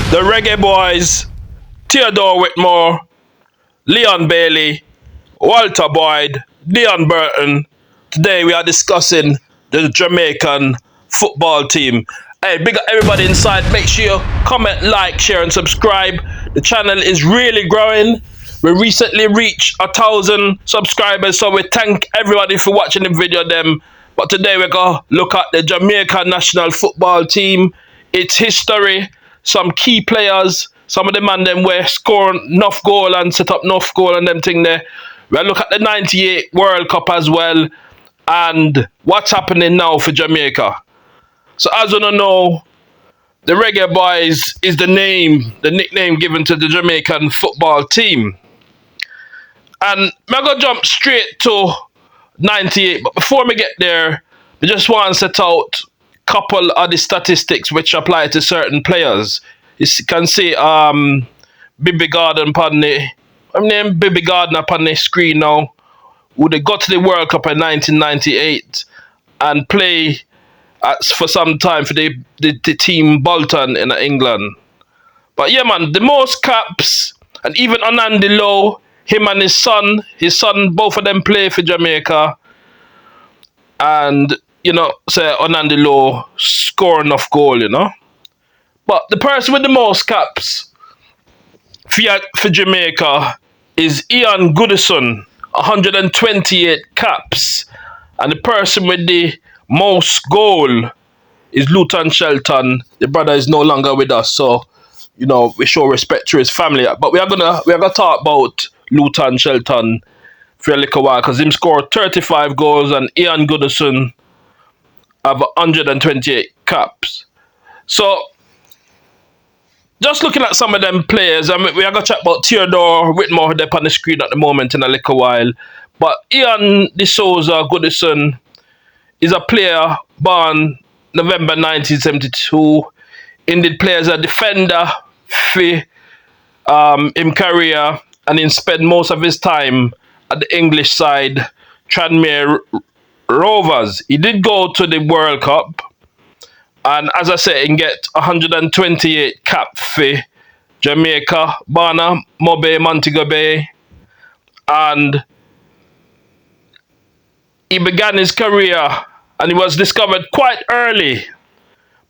the Reggae Boyz, Theodore Whitmore, Leon Bailey, Walter Boyd, Deon Burton. Today we are discussing the Jamaican football team. Hey, big up everybody inside. Make sure you comment, like, share and subscribe. The channel is really growing. We recently reached 1,000 subscribers, so we thank everybody for watching the video them. But today we're going to look at the Jamaican national football team, its history, some key players, some of the man them were scoring enough goal and set up enough goal and them thing there. We'll look at the 98 World Cup as well and what's happening now for Jamaica. So as you know, the Reggae Boyz is the nickname given to the Jamaican football team. And I'm going to jump straight to 98, but before we get there, I just want to set out a couple of the statistics which apply to certain players. You can see Bibi Gardner upon the screen now, who they got to the World Cup in 1998 and play for some time for the team Burton in England. But yeah, man, the most caps, and even Onandi Lowe, him and his son, both of them play for Jamaica. And, say Onandi Lowe score enough goal, But the person with the most caps for Jamaica is Goodison, 128 caps. And the person with the most goal is Luton Shelton. The brother is no longer with us, so we show respect to his family. But we are gonna talk about Luton Shelton for a little while because him scored 35 goals and Goodison have 128 caps. So just looking at some of them players, we are gonna chat about Theodore Whitmore up on the screen at the moment in a little while. But Ian De Souza Goodison is a player born November 1972. Indeed, play as a defender for him career, and he spent most of his time at the English side, Tranmere Rovers. He did go to the World Cup, and as I said, he get 128 cap for Jamaica, Barna, Mobe, Montego Bay, and he began his career and he was discovered quite early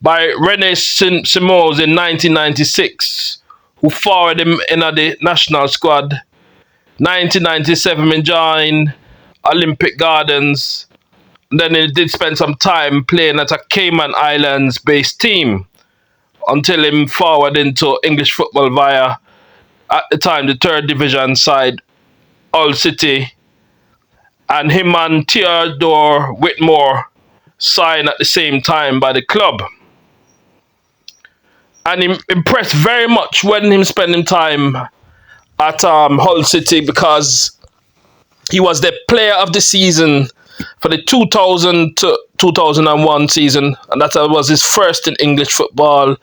by Rene Simons in 1996, who forwarded him in the national squad. 1997, he joined Olympic Gardens. Then he did spend some time playing at a Cayman Islands-based team until he forwarded into English football via, at the time, the 3rd division side, Hull City. And him and Theodore Whitmore signed at the same time by the club. And he impressed very much when him spending time at Hull City because he was the player of the season for the 2000 to 2001 season, and that was his first in English football.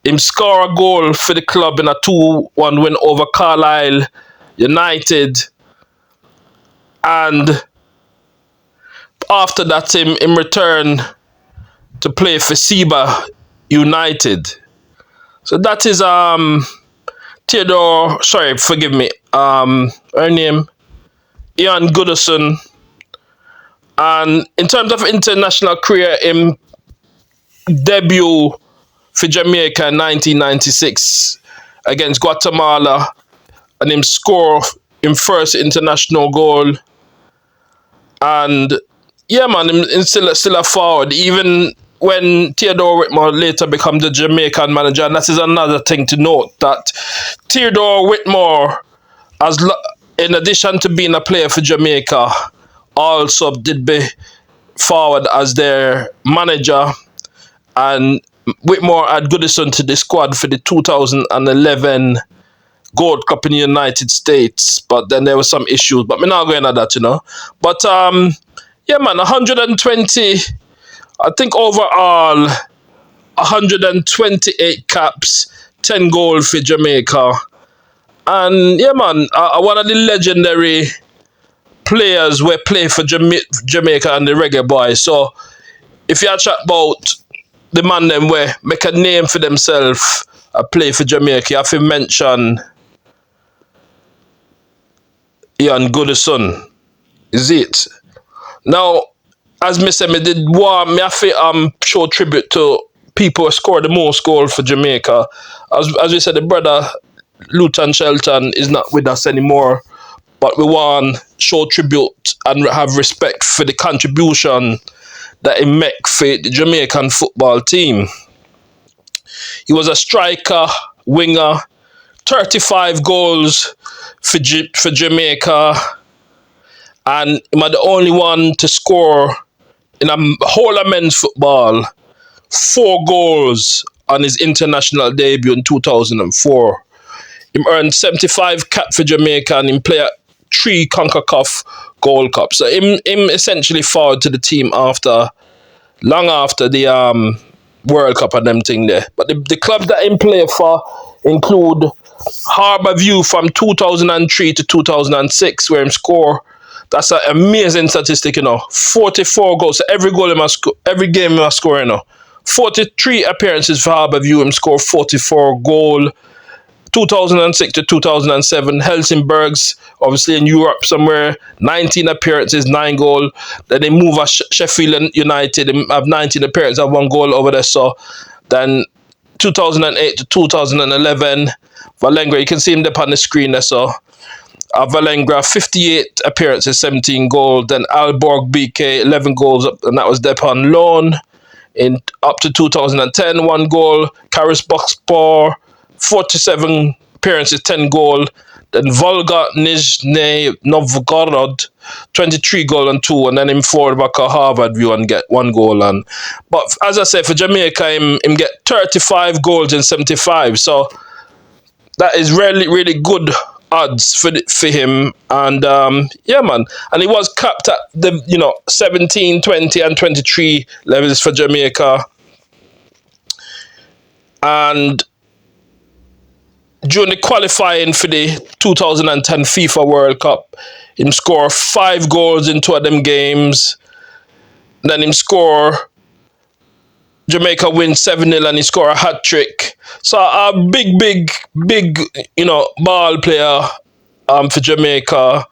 Him scored a goal for the club in a 2-1 win over Carlisle United. And after that, him returned to play for Seba United. So that is Theodore. Sorry, forgive me. Her name, Ian Goodison. And in terms of international career, him debut for Jamaica in 1996 against Guatemala, and him score him first international goal. And yeah, man, him still a forward. Even when Theodore Whitmore later became the Jamaican manager, and that is another thing to note, that Theodore Whitmore, in addition to being a player for Jamaica, also did be forward as their manager, and Whitmore had Goodison to the squad for the 2011 Gold Cup in the United States, but then there were some issues, but we're not going into that, But yeah, man, 120, I think overall 128 caps, 10 goals for Jamaica. And yeah, man, one of the legendary players who play for Jamaica and the Reggae Boyz. So if you chat about the man them where make a name for themselves play for Jamaica, you have to mention Ian Goodison. Is it? Now, as me said, me did want me have to show tribute to people who scored the most goals for Jamaica. As we said, the brother Luton Shelton is not with us anymore, but we want to show tribute and have respect for the contribution that he made for the Jamaican football team. He was a striker, winger, 35 goals for Jamaica, and he was the only one to score in a whole of men's football 4 goals on his international debut in 2004. He earned 75 caps for Jamaica and he played 3 CONCACAF Gold Cups. So him essentially forward to the team long after the World Cup and them thing there. But the clubs that him play for include Harbourview from 2003 to 2006, where him score. That's an amazing statistic, 44 goals. So every goal he must score, every game he must score, 43 appearances for Harbourview, him score 44 goal. 2006 to 2007, Helsingborgs, obviously in Europe somewhere, 19 appearances, 9 goal. Then they move at Sheffield United, they have 19 appearances, have 1 goal over there. So then 2008 to 2011, Valengra, you can see him there on the screen there. So Valengra, 58 appearances, 17 goals. Then Aalborg BK, 11 goals, and that was there on loan. In up to 2010, 1 goal. Karasbokspor, 47 appearances, 10 goal. Then Volga Nizhny Novgorod, 23 goal and 2, and then him forward back at Harbourview and get 1 goal. But as I said, for Jamaica, him get 35 goals in 75. So that is really, really good odds for him. And yeah, man. And he was capped at the 17, 20, and 23 levels for Jamaica. And during the qualifying for the 2010 FIFA World Cup, him score 5 goals in 2 of them games. Then him score, Jamaica win 7-0 and he score a hat-trick. So a big, ball player for Jamaica.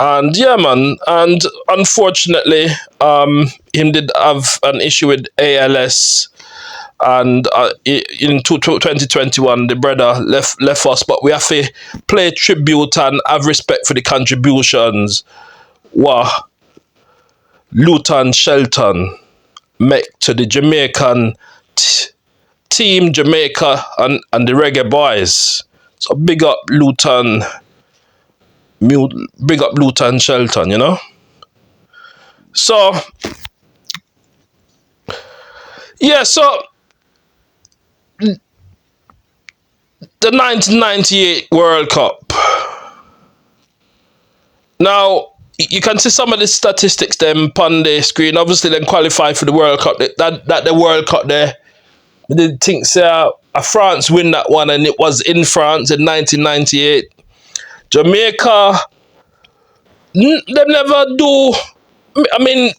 And yeah, man. And unfortunately, him did have an issue with ALS. And in 2021, the brother left us, but we have to play tribute and have respect for the contributions what Luton Shelton make to the Jamaican team, Jamaica, and the Reggae Boyz. So big up Luton Shelton, So yeah, so the 1998 World Cup. Now, you can see some of the statistics them on the screen. Obviously, then qualify for the World Cup. That the World Cup there, I did think France win that one, and it was in France in 1998. Jamaica, they never do. I mean,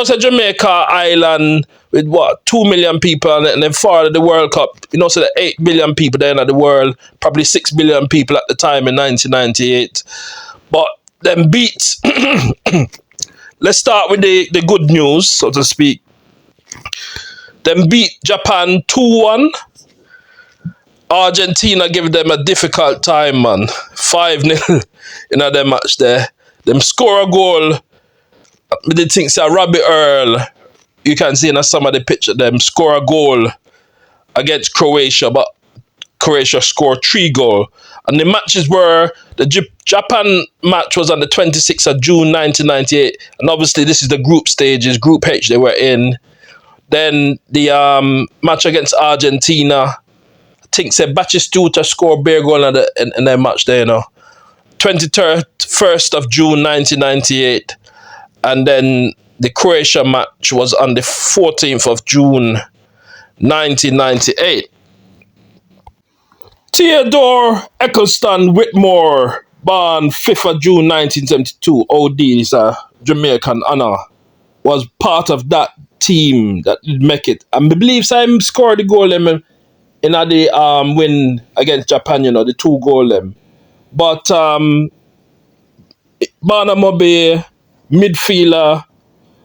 so Jamaica island with 2 million people and then far of the World Cup, so the 8 billion people there in the world, probably 6 billion people at the time in 1998. But them beat, let's start with the good news, so to speak. Them beat Japan 2-1. Argentina gave them a difficult time, man. 5-0 in their match there. Them score a goal. I did think Robbie Earle, you can see in some of the picture them score a goal against Croatia, but Croatia scored 3 goals. And the matches were, the Japan match was on the 26th of June 1998, and obviously this is the group stages, Group H they were in. Then the match against Argentina, I think Batistuta scored bare goal in their match there, 21st of June 1998. And then the Croatia match was on the 14th of June 1998. Theodore Eccleston Whitmore, born 5th of June 1972, OD is a Jamaican honor, was part of that team that did make it. And I believe Sam scored the goal in the win against Japan, the 2 goal them. But Barnamobe, midfielder,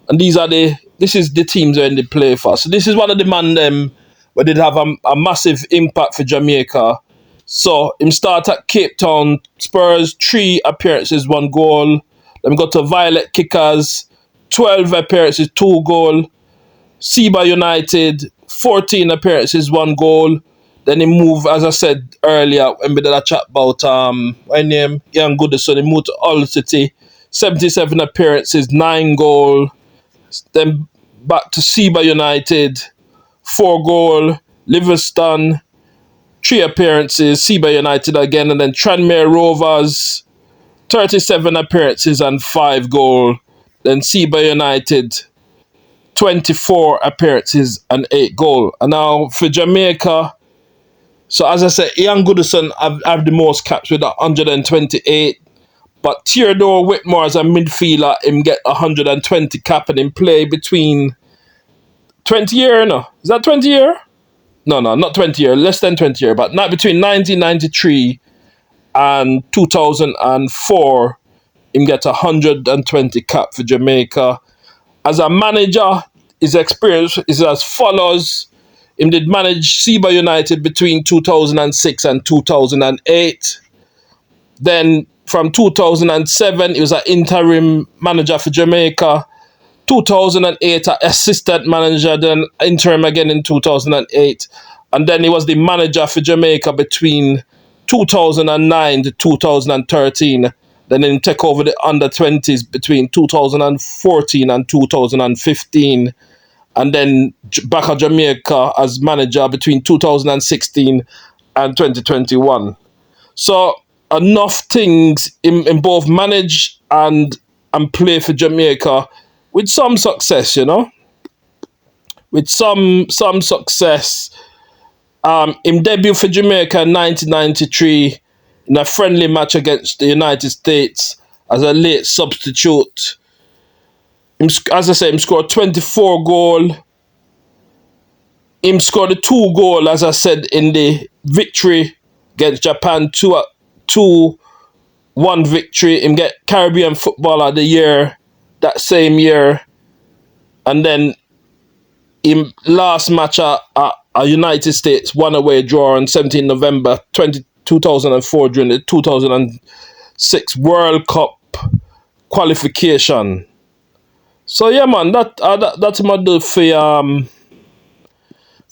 and this is the teams when they play for. So this is one of the man them where did have a massive impact for Jamaica. So him start at Cape Town Spurs, 3 appearances, 1 goal. Then go to Violet Kickers, 12 appearances, 2 goal. Seba United, 14 appearances, 1 goal. Then he moved, as I said earlier, when we did a chat about my name, Young Goodison, he moved to Hull City, 77 appearances, 9 goal. Then back to Seba United, 4 goal. Livingston, 3 appearances, Seba United again, and then Tranmere Rovers, 37 appearances and 5 goal. Then Seba United, 24 appearances and 8 goal. And now for Jamaica, so as I said, Ian Goodison have the most caps with 128. But Theodore Whitmore as a midfielder, him get 120 cap and him play between 20 year, no? Is that 20 year? No, not 20 year, less than 20 year, but not between 1993 and 2004, him get 120 cap for Jamaica. As a manager, his experience is as follows. Him did manage Seba United between 2006 and 2008. Then from 2007, he was an interim manager for Jamaica. 2008, assistant manager, then interim again in 2008. And then he was the manager for Jamaica between 2009 to 2013. Then he took over the under-20s between 2014 and 2015. And then back at Jamaica as manager between 2016 and 2021. So enough things in both manage and play for Jamaica with some success, with some success. In debut for Jamaica in 1993 in a friendly match against the United States as a late substitute. As I say, he scored 24 goal. He scored a 2 goal, as I said, in the victory against Japan, 2-1 victory. He get Caribbean Footballer of the Year that same year. And then in last match at United States, 1 away draw on 17 November 2004 during the 2006 World Cup qualification. So yeah, man, that's my do for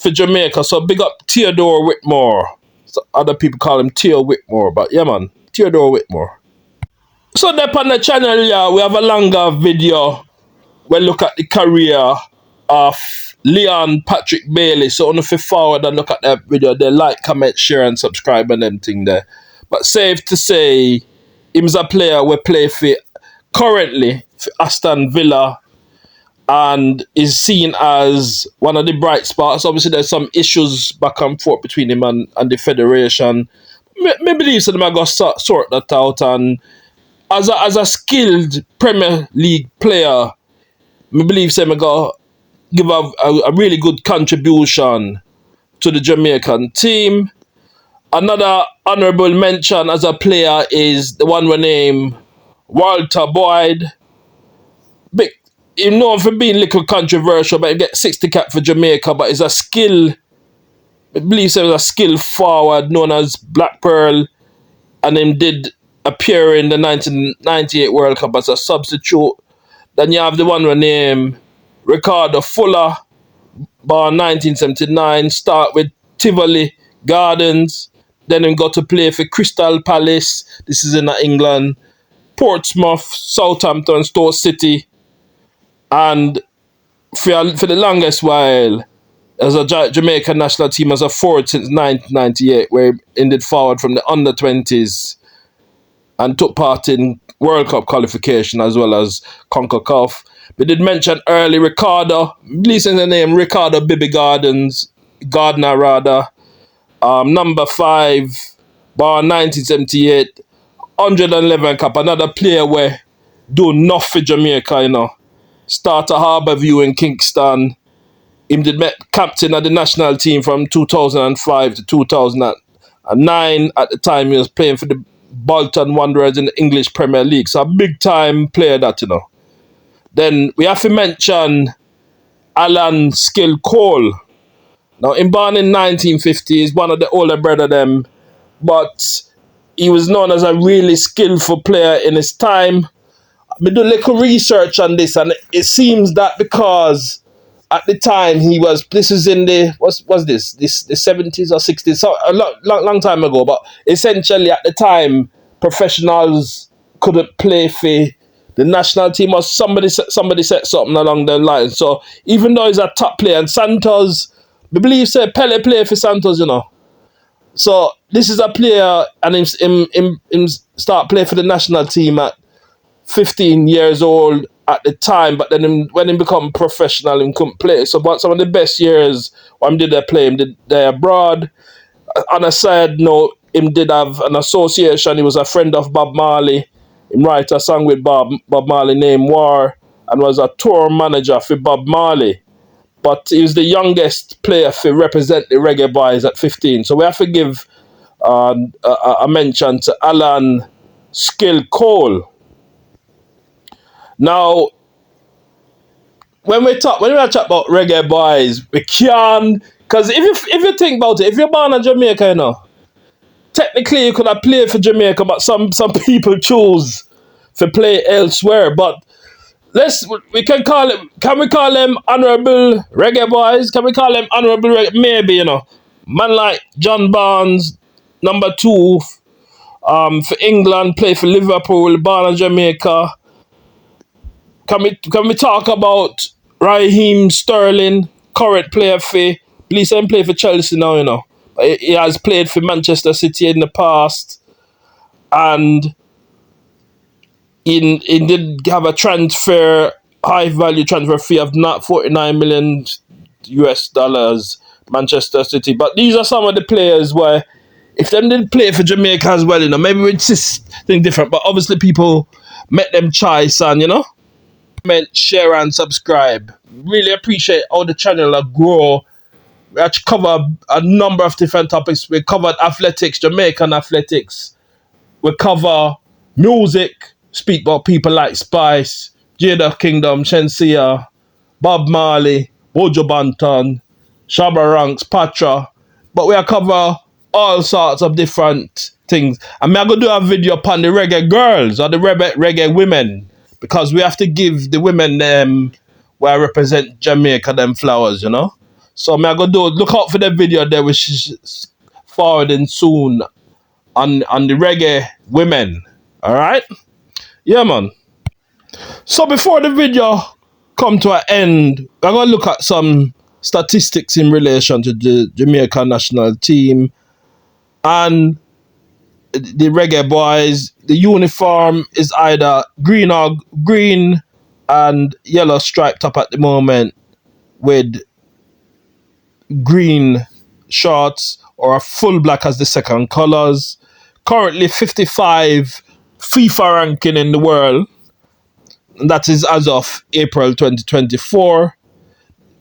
Jamaica. So big up Theodore Whitmore. So other people call him Theo Whitmore, but yeah, man, Theodore Whitmore. So there on the channel, yeah, we have a longer video where look at the career of Leon Patrick Bailey. So if you forward and look at that video, they like, comment, share, and subscribe and them thing there. But safe to say, him's a player we play for currently for Aston Villa, and is seen as one of the bright spots. Obviously, there's some issues back and forth between him and the federation. Maybe these of them are going to sort that out. And as a skilled Premier League player, I believe him going to give a really good contribution to the Jamaican team. Another honourable mention as a player is the one we name Walter Boyd. Big, you know, for being a little controversial, but he get 60 cap for Jamaica, but he's a skill, I believe he was a skill forward known as Black Pearl, and him did appear in the 1998 World Cup as a substitute. Then you have the one we name Ricardo Fuller, born 1979, start with Tivoli Gardens, then him got to play for Crystal Palace, this is in England, Portsmouth, Southampton, Stoke City, and for the longest while as a Jamaican national team as a forward since 1998, where he ended forward from the under-20s and took part in World Cup qualification as well as CONCACAF. We did mention early Ricardo, releasing the name Ricardo Bibi Gardner rather, number 5, born 1978, 111 cap, another player where do enough for Jamaica, Start a Harbour View in Kingston, Him did met captain of the national team from 2005 to 2009. At the time, he was playing for the Bolton Wanderers in the English Premier League. So a big time player that, you know. Then we have to mention Alan Skill Cole. Now, him born in 1950, he's one of the older brother them, but he was known as a really skillful player in his time. I do a little research on this, and it seems that because at the time this is in the the 70s or 60s, so a long time ago, but essentially at the time professionals couldn't play for the national team, or somebody said something along the lines. So even though he's a top player, and Santos, I believe say Pele play for Santos, you know. So this is a player, and him start playing for the national team at 15 years old at the time, but then when he become professional, he couldn't play. So, but some of the best years when did they play, him did they abroad. On a side note, him did have an association. He was a friend of Bob Marley. He write a song with Bob Marley named War, and was a tour manager for Bob Marley. But he was the youngest player to represent the Reggae Boyz at 15. So we have to give a mention to Alan Skill Cole. Now, when we talk about Reggae Boyz, we can, because if you think about it, if you're born in Jamaica, you know, technically you could have played for Jamaica, but some people choose to play elsewhere. But we can we call them honourable Reggae Boyz? Can we call them honourable Reggae? Maybe, you know, man like John Barnes, number 2, for England, play for Liverpool, born in Jamaica. Can we talk about Raheem Sterling, current player for, please him play for Chelsea now, you know. He has played for Manchester City in the past, and he did have a high value transfer fee of not $49 million US, Manchester City. But these are some of the players where, if them didn't play for Jamaica as well, you know, maybe we'd just think different. But obviously people met them choice, and you know, comment, share and subscribe. Really appreciate how the channel will grow. We actually cover a number of different topics. We covered athletics, Jamaican athletics. We cover music, speak about people like Spice, Jada Kingdom, Shensia, Bob Marley, Bojo Banton, Shabba Ranks, Patra. But we cover all sorts of different things. And I'm going to do a video upon the reggae girls or the reggae women, because we have to give the women where I represent Jamaica them flowers, you know. So I'm going to look out for the video there, which is forwarding soon on the reggae women. Alright? Yeah, man. So before the video come to an end, I'm going to look at some statistics in relation to the Jamaica national team and the Reggae Boyz. The uniform is either green and yellow striped up at the moment, with green shorts, or a full black as the second colors. Currently 55 FIFA ranking in the world. And that is as of April 2024.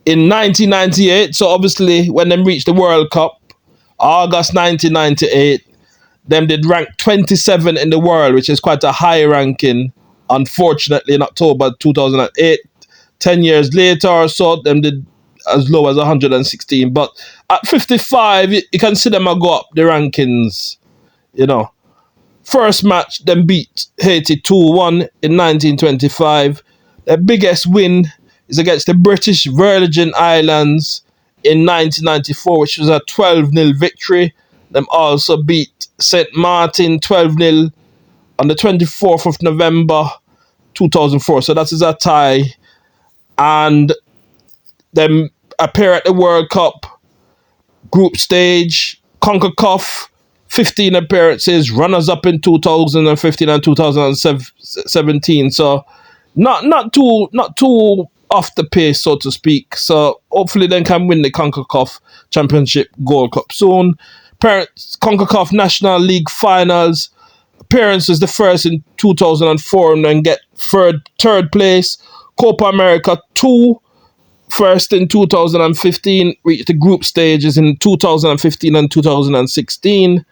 In 1998, so obviously when they reached the World Cup, August 1998, them did rank 27 in the world, which is quite a high ranking. Unfortunately, in October 2008, 10 years later or so, them did as low as 116. But at 55, you can see them go up the rankings, you know. First match, them beat Haiti 2-1 in 1925. Their biggest win is against the British Virgin Islands in 1994, which was a 12-0 victory. Them also beat St. Martin 12-0 on the 24th of November 2004. So that is a tie. And them appear at the World Cup group stage, CONCACAF, 15 appearances, runners-up in 2015 and 2017. So not too off the pace, so to speak. So hopefully they can win the CONCACAF Championship Gold Cup soon. CONCACAF National League Finals appearance is the first in 2004, and then get third place. Copa America 2, First in 2015, reached the group stages in 2015 and 2016.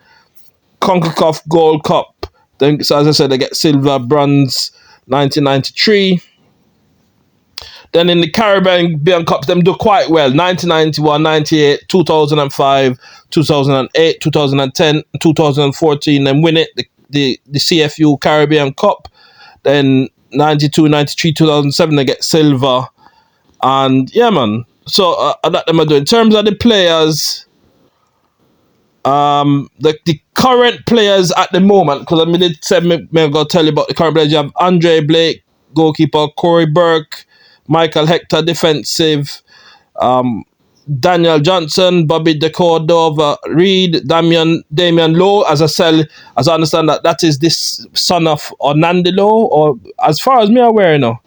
CONCACAF Gold Cup. Then, so as I said, they get silver, bronze, 1993. Then in the Caribbean Cups, them do quite well. 1991, 98, 2005, 2008, 2010, 2014. Then win it, the CFU Caribbean Cup. Then 92, 93, 2007, they get silver. And yeah, man. So that them are doing. In terms of the players, the current players at the moment, because I did say me go tell you about the current players. You have Andre Blake, goalkeeper, Corey Burke, Michael Hector, defensive, Daniel Johnson, Bobby De Cordova, Reed, Damian Lowe. As I understand that is this son of Onandi Lowe, or as far as me aware, you know.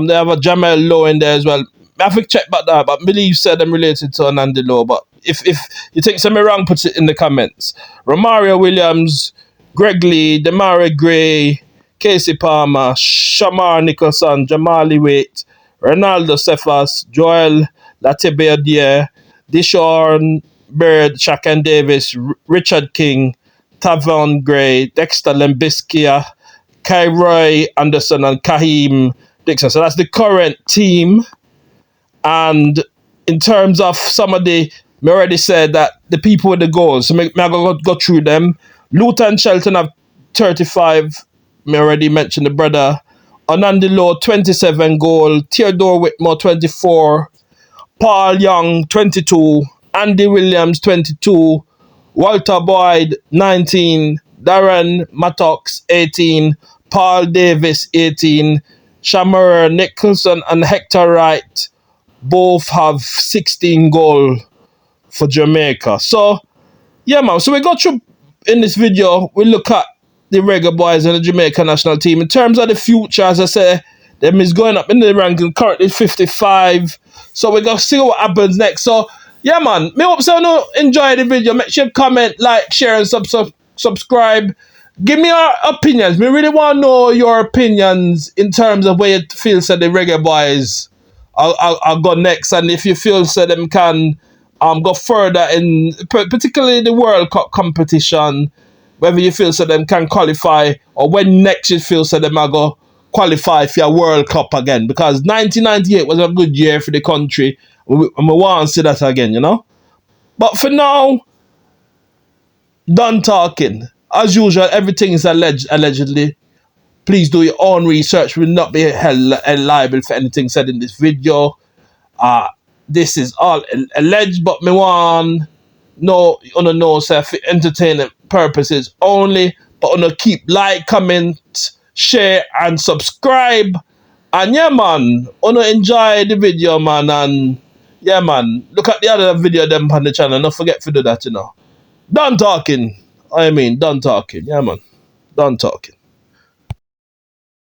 They have a Jamel Lowe in there as well. I have to check about that, but I believe said them related to Onandi Lowe. But if you think something wrong, put it in the comments. Romario Williams, Greg Lee, Demarai Gray, Casey Palmer, Shamar Nicholson, Jamali Waite, Ronaldo Cephas, Joel Latibia, Dishon Bird, Shakan Davis, Richard King, Tavon Gray, Dexter Lembiskia, Kyroy Anderson, and Kahim Dixon. So that's the current team. And in terms of some of the, I already said that the people with the goals, so I go through them. Luton Shelton have 35. I already mentioned the brother. Onandi Lowe, 27 goal. Theodore Whitmore, 24. Paul Young, 22. Andy Williams, 22. Walter Boyd, 19. Darren Mattox, 18. Paul Davis, 18. Shamar Nicholson and Hector Wright both have 16 goals for Jamaica. So, yeah, man. So we go through in this video, we look at the Reggae Boyz and the Jamaica national team. In terms of the future, as I say, them is going up in the ranking, currently 55. So we're going to see what happens next. So, yeah, man. Me hope so you enjoy the video. Make sure you comment, like, share, and subscribe. Give me your opinions. We really want to know your opinions in terms of where you feel so the Reggae Boyz I'll go next, and if you feel so them can go further in particularly the World Cup competition, whether you feel so them can qualify, or when next you feel so them are go qualify for a World Cup again, because 1998 was a good year for the country, and we want to see that again, you know. But for now, done talking. As usual, everything is allegedly. Please do your own research. We will not be held liable for anything said in this video. This is all alleged, but me want know so for entertainment purposes only. But keep like, comment, share, and subscribe. And yeah, man, enjoy the video, man. And yeah, man, look at the other video them on the channel. Don't forget to do that, you know. Done talking. Done talking. Yeah, man. Done talking.